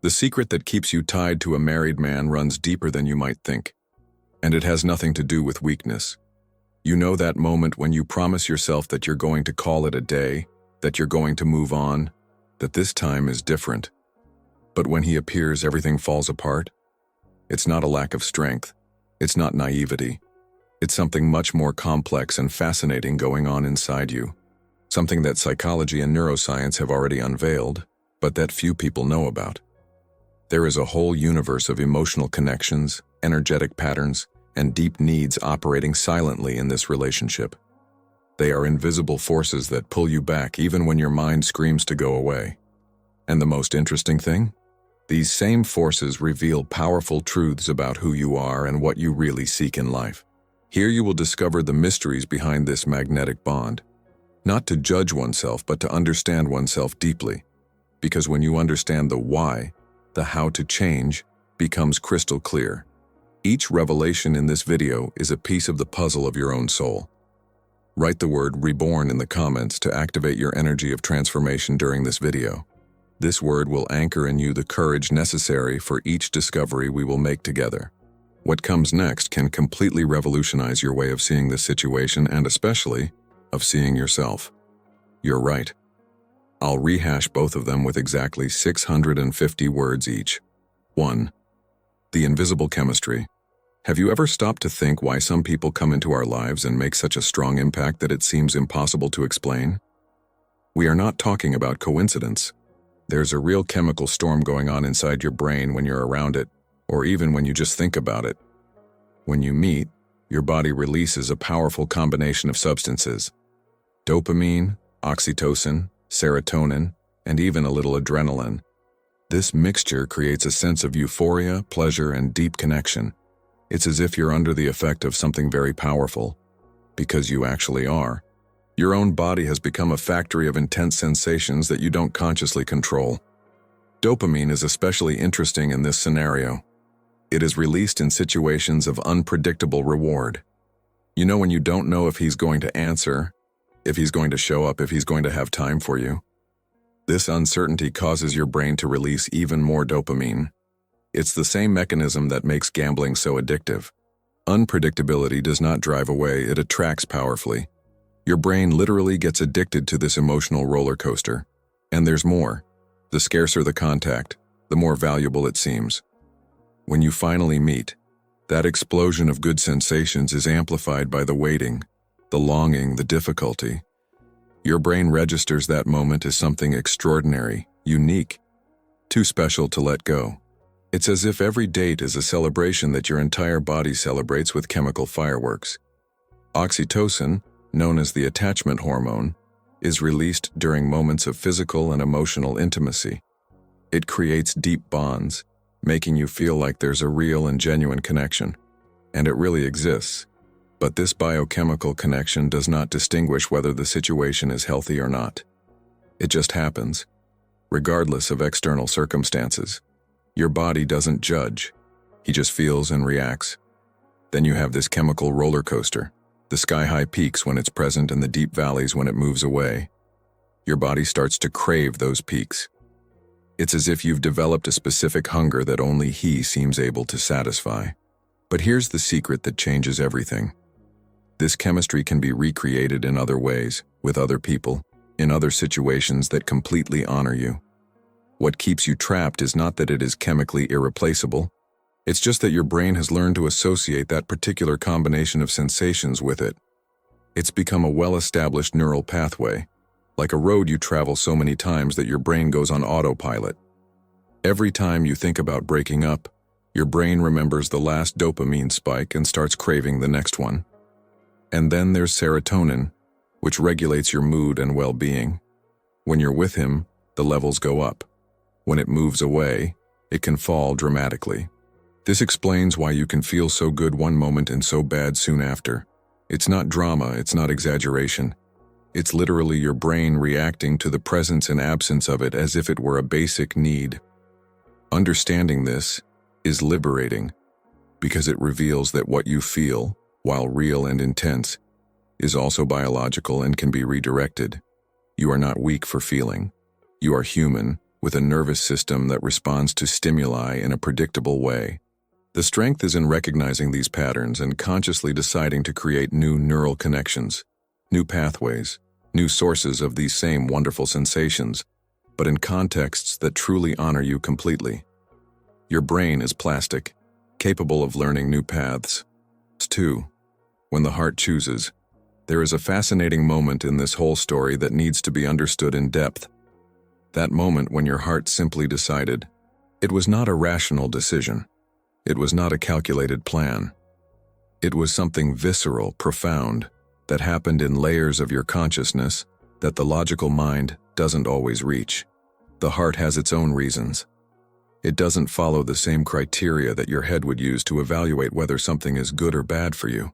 The secret that keeps you tied to a married man runs deeper than you might think, and it has nothing to do with weakness. You know that moment when you promise yourself that you're going to call it a day, that you're going to move on, that this time is different. But when he appears, everything falls apart. It's not a lack of strength. It's not naivety. It's something much more complex and fascinating going on inside you. Something that psychology and neuroscience have already unveiled, but that few people know about. There is a whole universe of emotional connections, energetic patterns, and deep needs operating silently in this relationship. They are invisible forces that pull you back even when your mind screams to go away. And the most interesting thing? These same forces reveal powerful truths about who you are and what you really seek in life. Here you will discover the mysteries behind this magnetic bond. Not to judge oneself, but to understand oneself deeply. Because when you understand the why, the how to change becomes crystal clear. Each revelation in this video is a piece of the puzzle of your own soul. Write the word reborn in the comments to activate your energy of transformation during this video. This word will anchor in you the courage necessary for each discovery we will make together. What comes next can completely revolutionize your way of seeing this situation and especially of seeing yourself. You're right. I'll rehash both of them with exactly 650 words each. 1. The invisible chemistry. Have you ever stopped to think why some people come into our lives and make such a strong impact that it seems impossible to explain? We are not talking about coincidence. There's a real chemical storm going on inside your brain when you're around it, or even when you just think about it. When you meet, your body releases a powerful combination of substances: dopamine, oxytocin, serotonin, and even a little adrenaline. This mixture creates a sense of euphoria, pleasure, and deep connection. It's as if you're under the effect of something very powerful, because you actually are. Your own body has become a factory of intense sensations that you don't consciously control. Dopamine is especially interesting in this scenario. It is released in situations of unpredictable reward. You know when you don't know if he's going to answer, if he's going to show up, if he's going to have time for you. This uncertainty causes your brain to release even more dopamine. It's the same mechanism that makes gambling so addictive. Unpredictability does not drive away, it attracts powerfully. Your brain literally gets addicted to this emotional roller coaster. And there's more. The scarcer the contact, the more valuable it seems. When you finally meet, that explosion of good sensations is amplified by the waiting, the longing, the difficulty. Your brain registers that moment as something extraordinary, unique, too special to let go. It's as if every date is a celebration that your entire body celebrates with chemical fireworks. Oxytocin, known as the attachment hormone, is released during moments of physical and emotional intimacy. It creates deep bonds, making you feel like there's a real and genuine connection. And it really exists. But this biochemical connection does not distinguish whether the situation is healthy or not. It just happens, regardless of external circumstances. Your body doesn't judge. He just feels and reacts. Then you have this chemical roller coaster, the sky-high peaks when it's present and the deep valleys when it moves away. Your body starts to crave those peaks. It's as if you've developed a specific hunger that only he seems able to satisfy. But here's the secret that changes everything. This chemistry can be recreated in other ways, with other people, in other situations that completely honor you. What keeps you trapped is not that it is chemically irreplaceable. It's just that your brain has learned to associate that particular combination of sensations with it. It's become a well-established neural pathway, like a road you travel so many times that your brain goes on autopilot. Every time you think about breaking up, your brain remembers the last dopamine spike and starts craving the next one. And then there's serotonin, which regulates your mood and well-being. When you're with him, the levels go up. When it moves away, it can fall dramatically. This explains why you can feel so good one moment and so bad soon after. It's not drama, it's not exaggeration. It's literally your brain reacting to the presence and absence of it as if it were a basic need. Understanding this is liberating, because it reveals that what you feel, while real and intense, is also biological and can be redirected. You are not weak for feeling. You are human, with a nervous system that responds to stimuli in a predictable way. The strength is in recognizing these patterns and consciously deciding to create new neural connections, new pathways, new sources of these same wonderful sensations, but in contexts that truly honor you completely. Your brain is plastic, capable of learning new paths. 2. When the heart chooses. There is a fascinating moment in this whole story that needs to be understood in depth. That moment when your heart simply decided. It was not a rational decision. It was not a calculated plan. It was something visceral, profound, that happened in layers of your consciousness that the logical mind doesn't always reach. The heart has its own reasons. It doesn't follow the same criteria that your head would use to evaluate whether something is good or bad for you.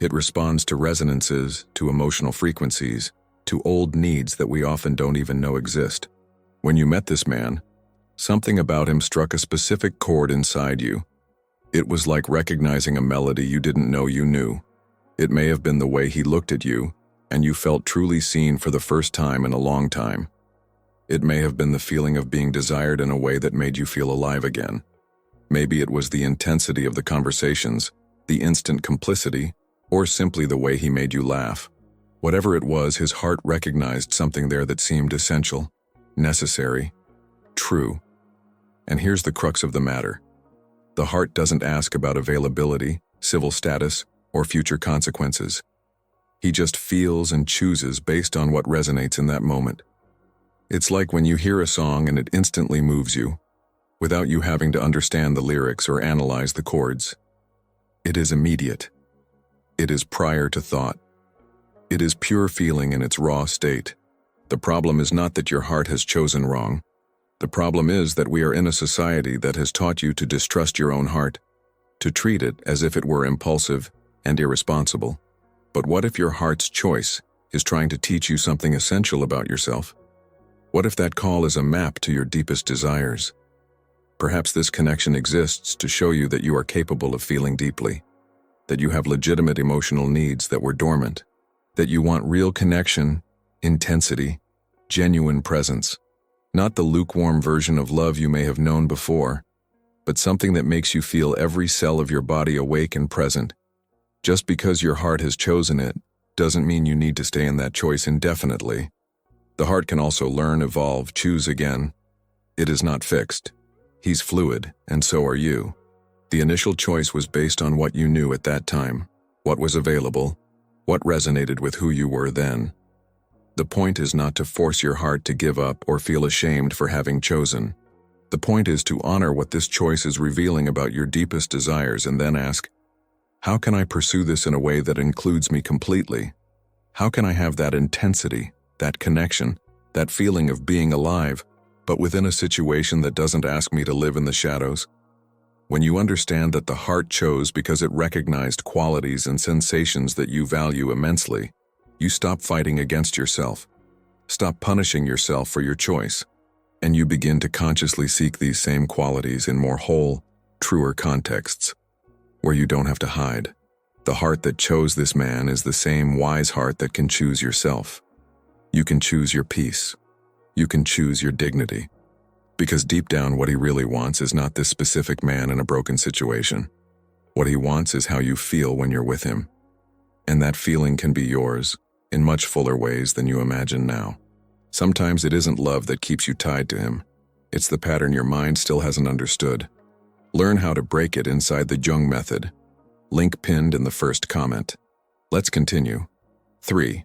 It responds to resonances, to emotional frequencies, to old needs that we often don't even know exist. When you met this man, something about him struck a specific chord inside you. It was like recognizing a melody you didn't know you knew. It may have been the way he looked at you, and you felt truly seen for the first time in a long time. It may have been the feeling of being desired in a way that made you feel alive again. Maybe it was the intensity of the conversations, the instant complicity, or simply the way he made you laugh. Whatever it was, his heart recognized something there that seemed essential, necessary, true. And here's the crux of the matter. The heart doesn't ask about availability, civil status, or future consequences. He just feels and chooses based on what resonates in that moment. It's like when you hear a song and it instantly moves you, without you having to understand the lyrics or analyze the chords. It is immediate. It is prior to thought. It is pure feeling in its raw state. The problem is not that your heart has chosen wrong. The problem is that we are in a society that has taught you to distrust your own heart, to treat it as if it were impulsive and irresponsible. But what if your heart's choice is trying to teach you something essential about yourself? What if that call is a map to your deepest desires? Perhaps this connection exists to show you that you are capable of feeling deeply, that you have legitimate emotional needs that were dormant, that you want real connection, intensity, genuine presence, not the lukewarm version of love you may have known before, but something that makes you feel every cell of your body awake and present. Just because your heart has chosen it doesn't mean you need to stay in that choice indefinitely. The heart can also learn, evolve, choose again. It is not fixed. He's fluid, and so are you. The initial choice was based on what you knew at that time, what was available, what resonated with who you were then. The point is not to force your heart to give up or feel ashamed for having chosen. The point is to honor what this choice is revealing about your deepest desires and then ask, how can I pursue this in a way that includes me completely? How can I have that intensity, that connection, that feeling of being alive, but within a situation that doesn't ask me to live in the shadows? When you understand that the heart chose because it recognized qualities and sensations that you value immensely, you stop fighting against yourself, stop punishing yourself for your choice, and you begin to consciously seek these same qualities in more whole, truer contexts, where you don't have to hide. The heart that chose this man is the same wise heart that can choose yourself. You can choose your peace. You can choose your dignity. Because deep down, what he really wants is not this specific man in a broken situation. What he wants is how you feel when you're with him. And that feeling can be yours in much fuller ways than you imagine now. Sometimes it isn't love that keeps you tied to him. It's the pattern your mind still hasn't understood. Learn how to break it inside the Jung Method. Link pinned in the first comment. Let's continue. 3.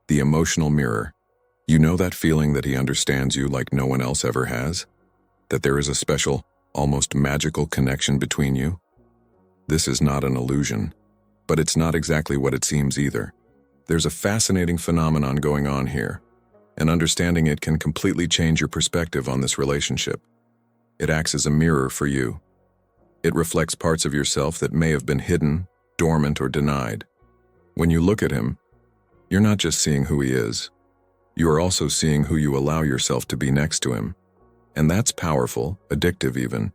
The emotional mirror. You know that feeling that he understands you like no one else ever has? That there is a special, almost magical connection between you? This is not an illusion, but it's not exactly what it seems either. There's a fascinating phenomenon going on here, and understanding it can completely change your perspective on this relationship. It acts as a mirror for you. It reflects parts of yourself that may have been hidden, dormant, or denied. When you look at him, you're not just seeing who he is. You are also seeing who you allow yourself to be next to him. And that's powerful, addictive even,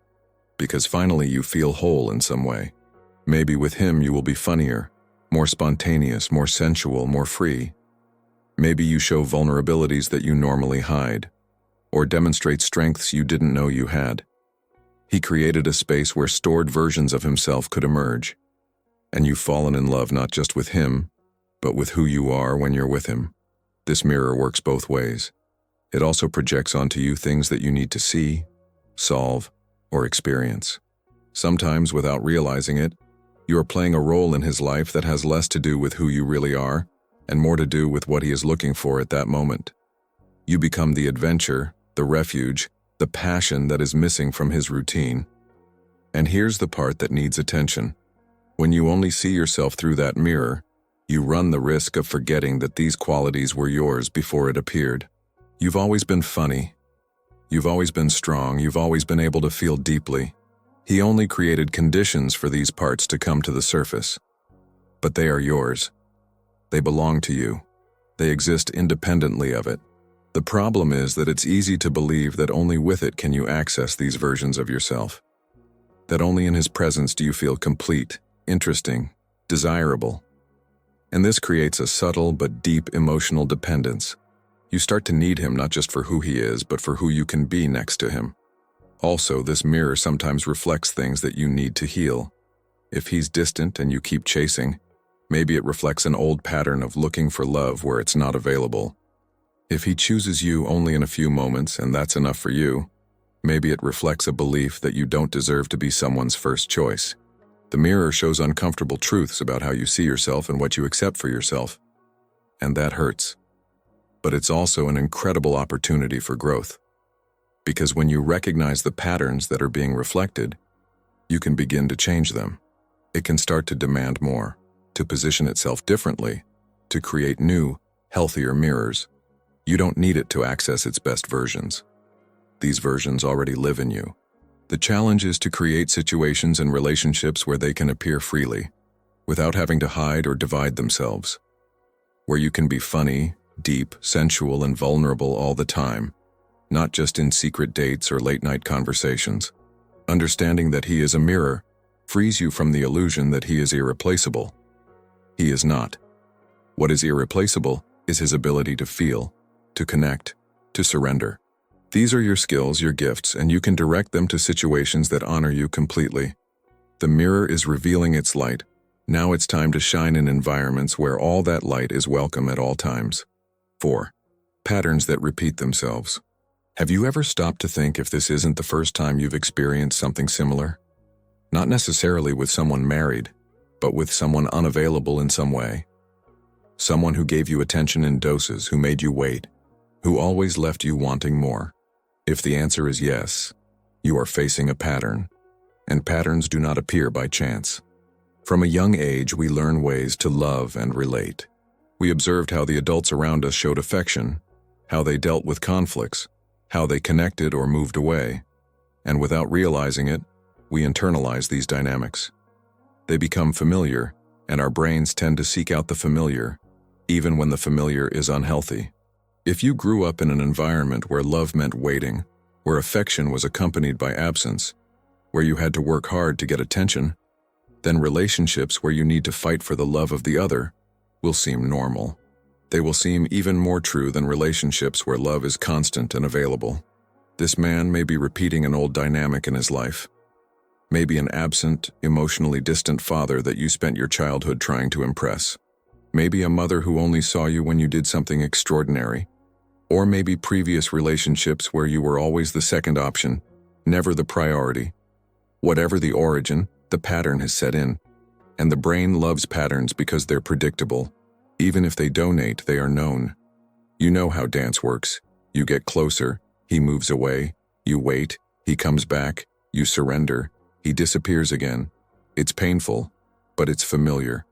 because finally you feel whole in some way. Maybe with him you will be funnier, more spontaneous, more sensual, more free. Maybe you show vulnerabilities that you normally hide. or demonstrate strengths you didn't know you had. He created a space where stored versions of himself could emerge, and you've fallen in love not just with him, but with who you are when you're with him. This mirror works both ways. It also projects onto you things that you need to see, solve, or experience. Sometimes, without realizing it, you are playing a role in his life that has less to do with who you really are and more to do with what he is looking for at that moment. You become the adventure, the refuge, the passion that is missing from his routine. And here's the part that needs attention. When you only see yourself through that mirror, you run the risk of forgetting that these qualities were yours before it appeared. You've always been funny. You've always been strong. You've always been able to feel deeply. He only created conditions for these parts to come to the surface. But they are yours. They belong to you. They exist independently of it. The problem is that it's easy to believe that only with it can you access these versions of yourself. That only in his presence do you feel complete, interesting, desirable. And this creates a subtle but deep emotional dependence. You start to need him not just for who he is, but for who you can be next to him. Also, this mirror sometimes reflects things that you need to heal. If he's distant and you keep chasing, maybe it reflects an old pattern of looking for love where it's not available. If he chooses you only in a few moments and that's enough for you, maybe it reflects a belief that you don't deserve to be someone's first choice. The mirror shows uncomfortable truths about how you see yourself and what you accept for yourself. And that hurts. But it's also an incredible opportunity for growth. Because when you recognize the patterns that are being reflected, you can begin to change them. It can start to demand more, to position itself differently, to create new, healthier mirrors. You don't need it to access its best versions. These versions already live in you. The challenge is to create situations and relationships where they can appear freely, without having to hide or divide themselves. Where you can be funny, deep, sensual, and vulnerable all the time, not just in secret dates or late-night conversations. Understanding that he is a mirror frees you from the illusion that he is irreplaceable. He is not. What is irreplaceable is his ability to feel, to connect, to surrender. These are your skills, your gifts, and you can direct them to situations that honor you completely. The mirror is revealing its light. Now it's time to shine in environments where all that light is welcome at all times. 4. Patterns that repeat themselves. Have you ever stopped to think if this isn't the first time you've experienced something similar? Not necessarily with someone married, but with someone unavailable in some way. Someone who gave you attention in doses, who made you wait, who always left you wanting more. If the answer is yes, you are facing a pattern, and patterns do not appear by chance. From a young age, we learn ways to love and relate. We observed how the adults around us showed affection, how they dealt with conflicts, how they connected or moved away, and without realizing it, we internalize these dynamics. They become familiar, and our brains tend to seek out the familiar, even when the familiar is unhealthy. If you grew up in an environment where love meant waiting, where affection was accompanied by absence, where you had to work hard to get attention, then relationships where you need to fight for the love of the other will seem normal. They will seem even more true than relationships where love is constant and available. This man may be repeating an old dynamic in his life. Maybe an absent, emotionally distant father that you spent your childhood trying to impress. Maybe a mother who only saw you when you did something extraordinary. Or maybe previous relationships where you were always the second option, never the priority. Whatever the origin, the pattern has set in. And the brain loves patterns because they're predictable. Even if they donate, they are known. You know how dance works. You get closer, he moves away, you wait, he comes back, you surrender, he disappears again. It's painful, but it's familiar.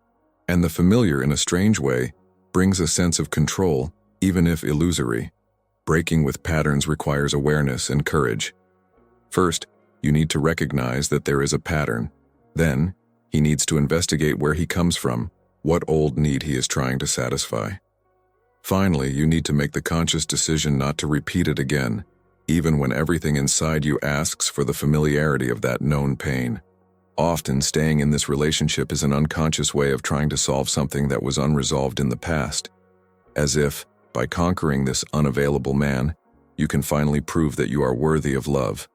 And the familiar, in a strange way, brings a sense of control, even if illusory. Breaking with patterns requires awareness and courage. First, you need to recognize that there is a pattern. Then, he needs to investigate where he comes from, what old need he is trying to satisfy. Finally, you need to make the conscious decision not to repeat it again, even when everything inside you asks for the familiarity of that known pain. Often, staying in this relationship is an unconscious way of trying to solve something that was unresolved in the past, as if, by conquering this unavailable man, You can finally prove that you are worthy of love,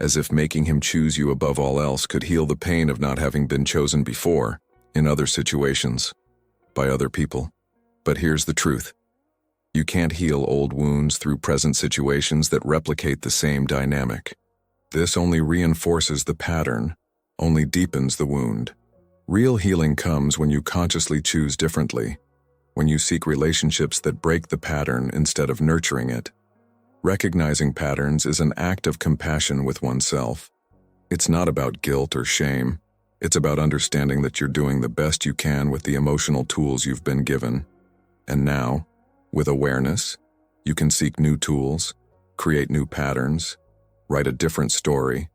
as if making him choose you above all else could heal the pain of not having been chosen before, in other situations, by other people. But here's the truth. You can't heal old wounds through present situations that replicate the same dynamic. This only reinforces the pattern, only deepens the wound. Real healing comes when you consciously choose differently, when you seek relationships that break the pattern instead of nurturing it. Recognizing patterns is an act of compassion with oneself. It's not about guilt or shame. It's about understanding that you're doing the best you can with the emotional tools you've been given. And now, with awareness, you can seek new tools, create new patterns, write a different story.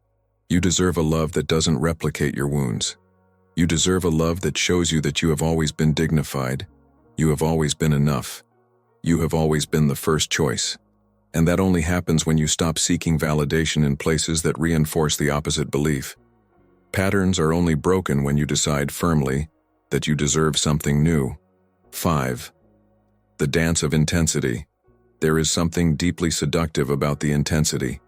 You deserve a love that doesn't replicate your wounds. You deserve a love that shows you that you have always been dignified. You have always been enough. You have always been the first choice. And that only happens when you stop seeking validation in places that reinforce the opposite belief. Patterns are only broken when you decide firmly that you deserve something new. 5. The dance of intensity. There is something deeply seductive about the intensity.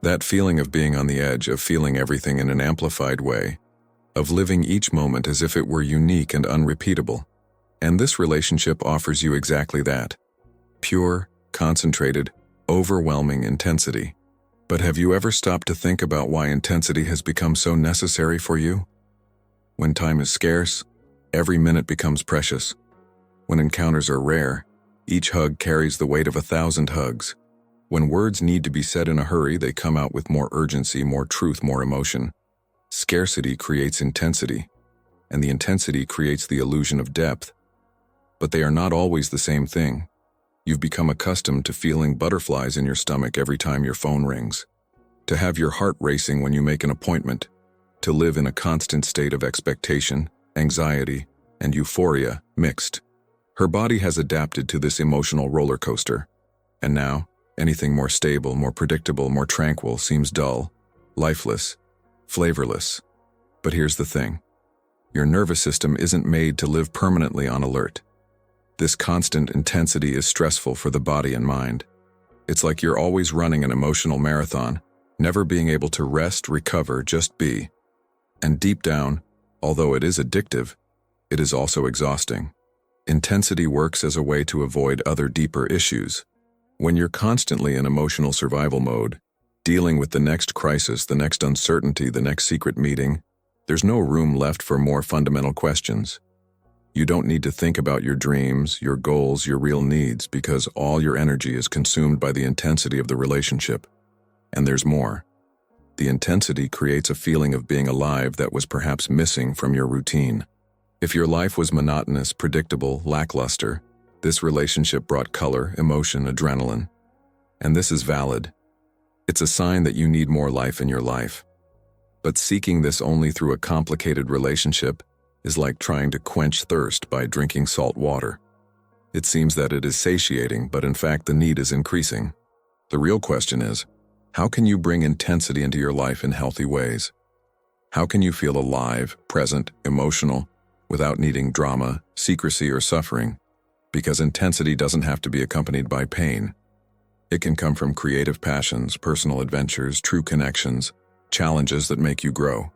That feeling of being on the edge, of feeling everything in an amplified way, of living each moment as if it were unique and unrepeatable. And this relationship offers you exactly that. Pure, concentrated, overwhelming intensity. But have you ever stopped to think about why intensity has become so necessary for you? When time is scarce, every minute becomes precious. When encounters are rare, each hug carries the weight of 1,000 hugs. When words need to be said in a hurry, they come out with more urgency, more truth, more emotion. Scarcity creates intensity, and the intensity creates the illusion of depth. But they are not always the same thing. You've become accustomed to feeling butterflies in your stomach every time your phone rings, to have your heart racing when you make an appointment, to live in a constant state of expectation, anxiety, and euphoria mixed. Her body has adapted to this emotional roller coaster, and now, anything more stable, more predictable, more tranquil seems dull, lifeless, flavorless. But here's the thing. Your nervous system isn't made to live permanently on alert. This constant intensity is stressful for the body and mind. It's like you're always running an emotional marathon, never being able to rest, recover, just be. And deep down, although it is addictive, it is also exhausting. Intensity works as a way to avoid other deeper issues. When you're constantly in emotional survival mode, dealing with the next crisis, the next uncertainty, the next secret meeting, there's no room left for more fundamental questions. You don't need to think about your dreams, your goals, your real needs, because all your energy is consumed by the intensity of the relationship. And there's more. The intensity creates a feeling of being alive that was perhaps missing from your routine. If your life was monotonous, predictable, lackluster, this relationship brought color, emotion, adrenaline. And this is valid. It's a sign that you need more life in your life. But seeking this only through a complicated relationship is like trying to quench thirst by drinking salt water. It seems that it is satiating, but in fact the need is increasing. The real question is, how can you bring intensity into your life in healthy ways? How can you feel alive, present, emotional, without needing drama, secrecy, or suffering? Because intensity doesn't have to be accompanied by pain. It can come from creative passions, personal adventures, true connections, challenges that make you grow.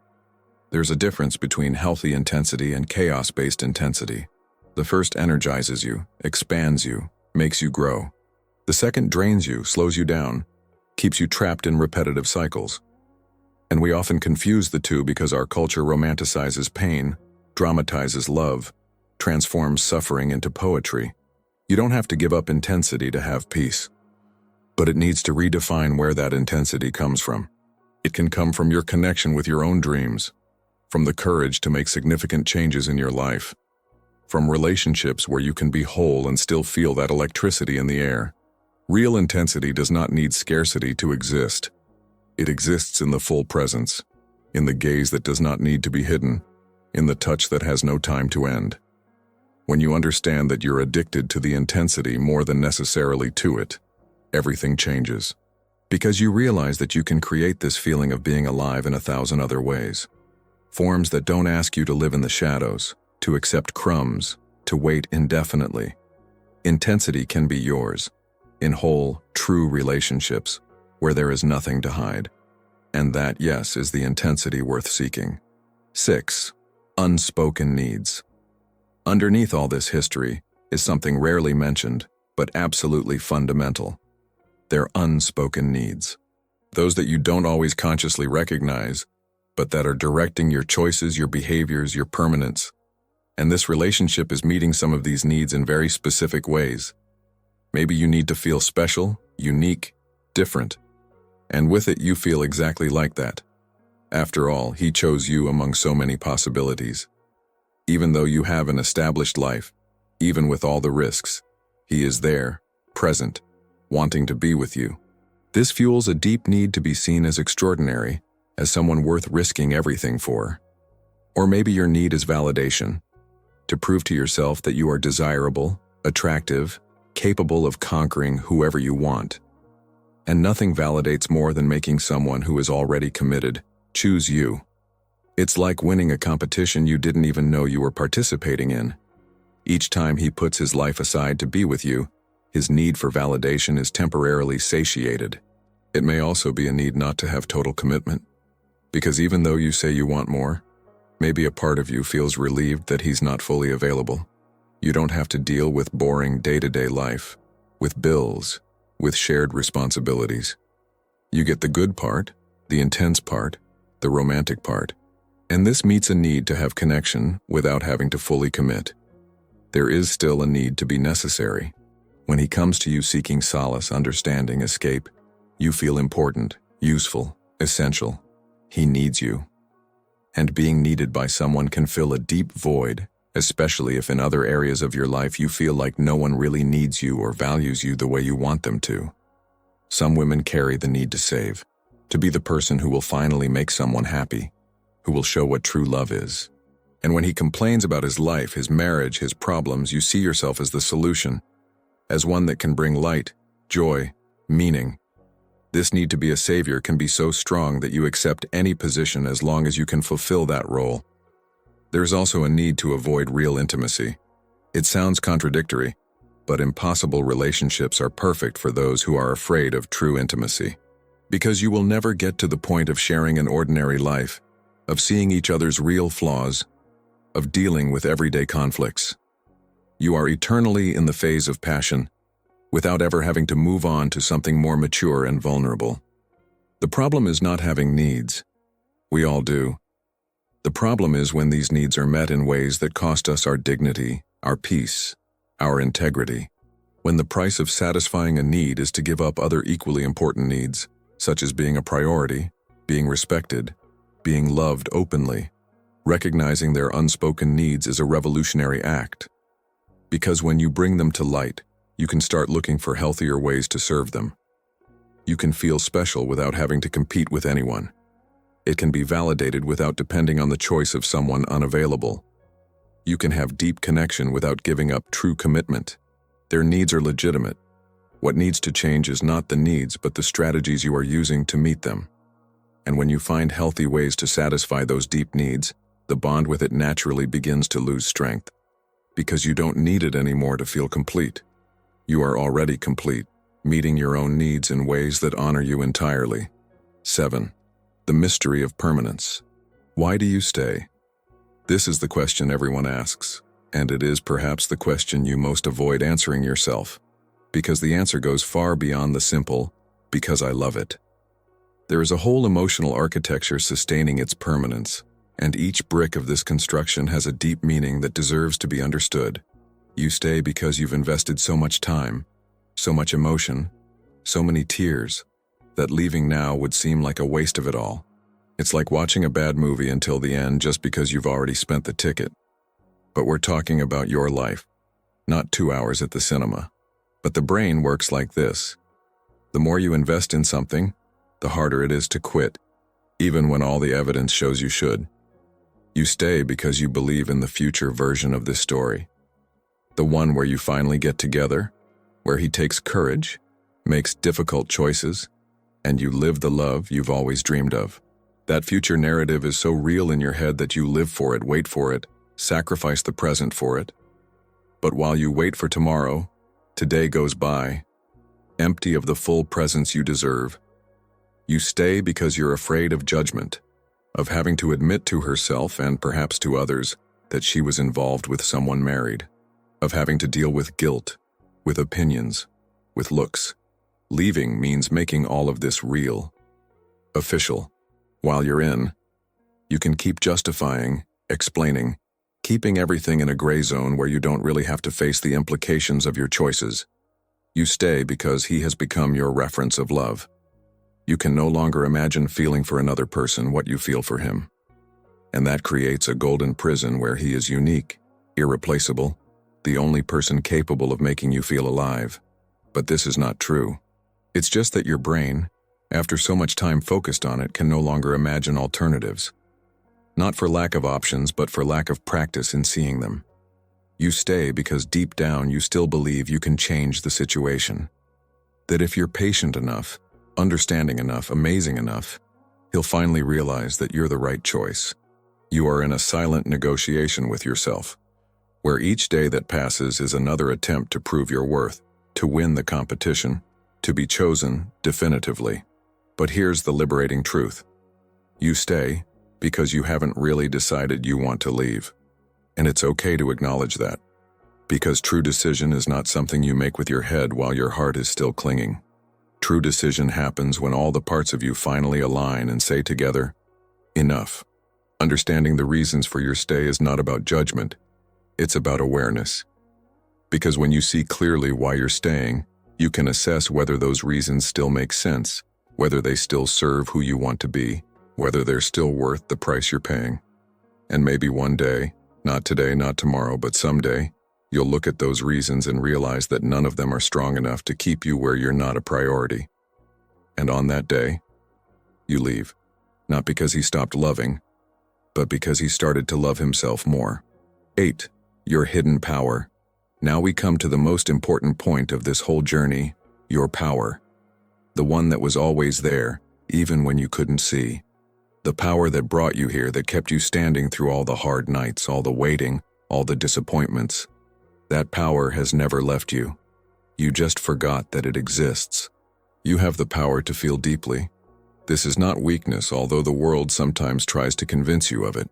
There's a difference between healthy intensity and chaos-based intensity. The first energizes you, expands you, makes you grow. The second drains you, slows you down, keeps you trapped in repetitive cycles. And we often confuse the two because our culture romanticizes pain, dramatizes love, transforms suffering into poetry. You don't have to give up intensity to have peace. But it needs to redefine where that intensity comes from. It can come from your connection with your own dreams, from the courage to make significant changes in your life, from relationships where you can be whole and still feel that electricity in the air. Real intensity does not need scarcity to exist. It exists in the full presence, in the gaze that does not need to be hidden, in the touch that has no time to end. When you understand that you're addicted to the intensity more than necessarily to it, everything changes. Because you realize that you can create this feeling of being alive in 1,000 other ways. Forms that don't ask you to live in the shadows, to accept crumbs, to wait indefinitely. Intensity can be yours. in whole, true relationships, where there is nothing to hide. And that, yes, is the intensity worth seeking. 6. Unspoken needs. Underneath all this history is something rarely mentioned, but absolutely fundamental. They're unspoken needs. Those that you don't always consciously recognize, but that are directing your choices, your behaviors, your permanence. And this relationship is meeting some of these needs in very specific ways. Maybe you need to feel special, unique, different. And with it, you feel exactly like that. After all, he chose you among so many possibilities. Even though you have an established life, even with all the risks, he is there, present, wanting to be with you. This fuels a deep need to be seen as extraordinary, as someone worth risking everything for. Or maybe your need is validation, to prove to yourself that you are desirable, attractive, capable of conquering whoever you want. And nothing validates more than making someone who is already committed choose you. It's like winning a competition you didn't even know you were participating in. Each time he puts his life aside to be with you, his need for validation is temporarily satiated. It may also be a need not to have total commitment. Because even though you say you want more, maybe a part of you feels relieved that he's not fully available. You don't have to deal with boring day-to-day life, with bills, with shared responsibilities. You get the good part, the intense part, the romantic part, and this meets a need to have connection without having to fully commit. There is still a need to be necessary. When he comes to you seeking solace, understanding, escape, you feel important, useful, essential. He needs you. And being needed by someone can fill a deep void, especially if in other areas of your life you feel like no one really needs you or values you the way you want them to. Some women carry the need to save, to be the person who will finally make someone happy, who will show what true love is. And when he complains about his life, his marriage, his problems, you see yourself as the solution, as one that can bring light, joy, meaning. This need to be a savior can be so strong that you accept any position as long as you can fulfill that role. There's also a need to avoid real intimacy. It sounds contradictory, but impossible relationships are perfect for those who are afraid of true intimacy. Because you will never get to the point of sharing an ordinary life, of seeing each other's real flaws, of dealing with everyday conflicts. You are eternally in the phase of passion, without ever having to move on to something more mature and vulnerable. The problem is not having needs. We all do. The problem is when these needs are met in ways that cost us our dignity, our peace, our integrity. When the price of satisfying a need is to give up other equally important needs, such as being a priority, being respected, being loved openly. Recognizing their unspoken needs is a revolutionary act. Because when you bring them to light, you can start looking for healthier ways to serve them. You can feel special without having to compete with anyone. It can be validated without depending on the choice of someone unavailable. You can have deep connection without giving up true commitment. Their needs are legitimate. What needs to change is not the needs, but the strategies you are using to meet them. And when you find healthy ways to satisfy those deep needs, the bond with it naturally begins to lose strength. Because you don't need it anymore to feel complete. You are already complete, meeting your own needs in ways that honor you entirely. 7. The mystery of permanence. Why do you stay? This is the question everyone asks, and it is perhaps the question you most avoid answering yourself, because the answer goes far beyond the simple, because I love it. There is a whole emotional architecture sustaining its permanence, and each brick of this construction has a deep meaning that deserves to be understood. You stay because you've invested so much time, so much emotion, so many tears, that leaving now would seem like a waste of it all. It's like watching a bad movie until the end just because you've already spent the ticket. But we're talking about your life, not 2 hours at the cinema. But the brain works like this. The more you invest in something, the harder it is to quit, even when all the evidence shows you should. You stay because you believe in the future version of this story. The one where you finally get together, where he takes courage, makes difficult choices, and you live the love you've always dreamed of. That future narrative is so real in your head that you live for it, wait for it, sacrifice the present for it. But while you wait for tomorrow, today goes by. empty of the full presence you deserve. You stay because you're afraid of judgment, of having to admit to herself and perhaps to others that she was involved with someone married, of having to deal with guilt, with opinions, with looks. Leaving means making all of this real, official. While you're in, you can keep justifying, explaining, keeping everything in a gray zone where you don't really have to face the implications of your choices. You stay because he has become your reference of love. You can no longer imagine feeling for another person what you feel for him. And that creates a golden prison where he is unique, irreplaceable, the only person capable of making you feel alive. But this is not true. It's just that your brain, after so much time focused on it, can no longer imagine alternatives. Not for lack of options, but for lack of practice in seeing them. You stay because deep down you still believe you can change the situation. That if you're patient enough, understanding enough, amazing enough, he'll finally realize that you're the right choice. You are in a silent negotiation with yourself, where each day that passes is another attempt to prove your worth, to win the competition, to be chosen definitively. But here's the liberating truth. You stay because you haven't really decided you want to leave. And it's okay to acknowledge that, because true decision is not something you make with your head while your heart is still clinging. True decision happens when all the parts of you finally align and say together, enough. Understanding the reasons for your stay is not about judgment, it's about awareness. Because when you see clearly why you're staying, you can assess whether those reasons still make sense, whether they still serve who you want to be, whether they're still worth the price you're paying. And maybe one day, not today, not tomorrow, but someday, you'll look at those reasons and realize that none of them are strong enough to keep you where you're not a priority. And on that day, you leave. Not because he stopped loving, but because he started to love himself more. 8. Your hidden power. Now we come to the most important point of this whole journey, your power. The one that was always there, even when you couldn't see. The power that brought you here, that kept you standing through all the hard nights, all the waiting, all the disappointments. That power has never left you. You just forgot that it exists. You have the power to feel deeply. This is not weakness, although the world sometimes tries to convince you of it.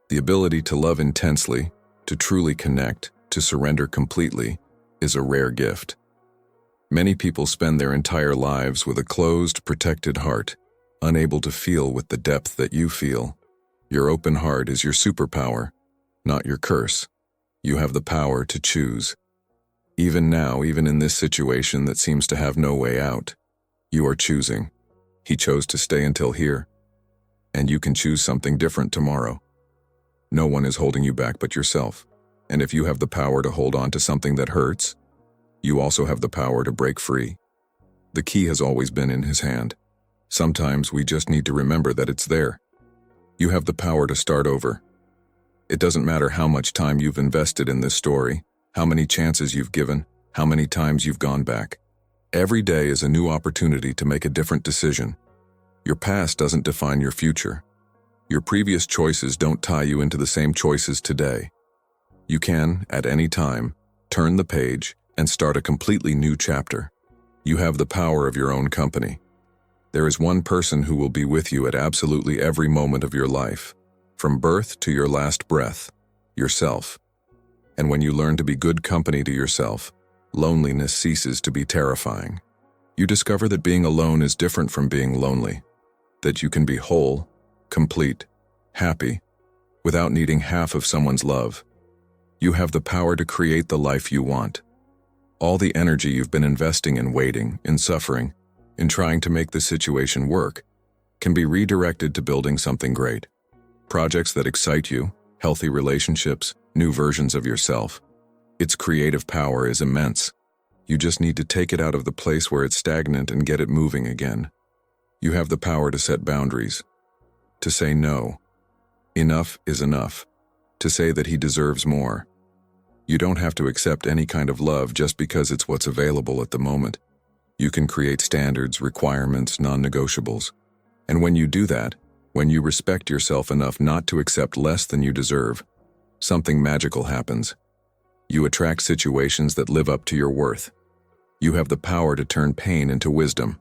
The ability to love intensely, to truly connect, to surrender completely, is a rare gift. Many people spend their entire lives with a closed, protected heart, unable to feel with the depth that you feel. Your open heart is your superpower, not your curse. You have the power to choose. Even now, even in this situation that seems to have no way out, you are choosing. He chose to stay until here, and you can choose something different tomorrow. No one is holding you back but yourself. And if you have the power to hold on to something that hurts, you also have the power to break free. The key has always been in his hand. Sometimes we just need to remember that it's there. You have the power to start over. It doesn't matter how much time you've invested in this story, how many chances you've given, how many times you've gone back. Every day is a new opportunity to make a different decision. Your past doesn't define your future. Your previous choices don't tie you into the same choices today. You can, at any time, turn the page and start a completely new chapter. You have the power of your own company. There is one person who will be with you at absolutely every moment of your life, from birth to your last breath, yourself. And when you learn to be good company to yourself, loneliness ceases to be terrifying. You discover that being alone is different from being lonely, that you can be whole, complete, happy, without needing half of someone's love. You have the power to create the life you want. All the energy you've been investing in waiting, in suffering, in trying to make the situation work, can be redirected to building something great. Projects that excite you, healthy relationships, new versions of yourself. Its creative power is immense. You just need to take it out of the place where it's stagnant and get it moving again. You have the power to set boundaries, to say no. Enough is enough. To say that he deserves more. You don't have to accept any kind of love just because it's what's available at the moment. You can create standards, requirements, non-negotiables. And when you do that, when you respect yourself enough not to accept less than you deserve, something magical happens. You attract situations that live up to your worth. You have the power to turn pain into wisdom.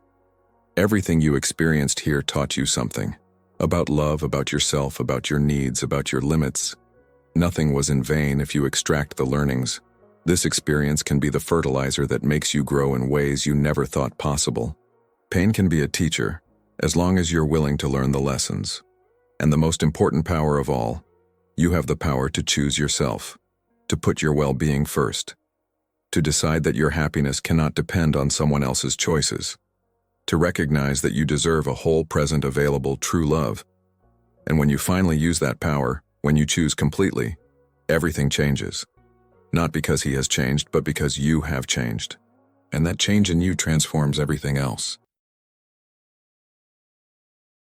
Everything you experienced here taught you something. About love, about yourself, about your needs, about your limits. Nothing was in vain if you extract the learnings. This experience can be the fertilizer that makes you grow in ways you never thought possible. Pain can be a teacher, as long as you're willing to learn the lessons. And the most important power of all, you have the power to choose yourself, to put your well-being first, to decide that your happiness cannot depend on someone else's choices, to recognize that you deserve a whole, present, available, true love. And when you finally use that power, when you choose completely, everything changes. Not because he has changed, but because you have changed. And that change in you transforms everything else.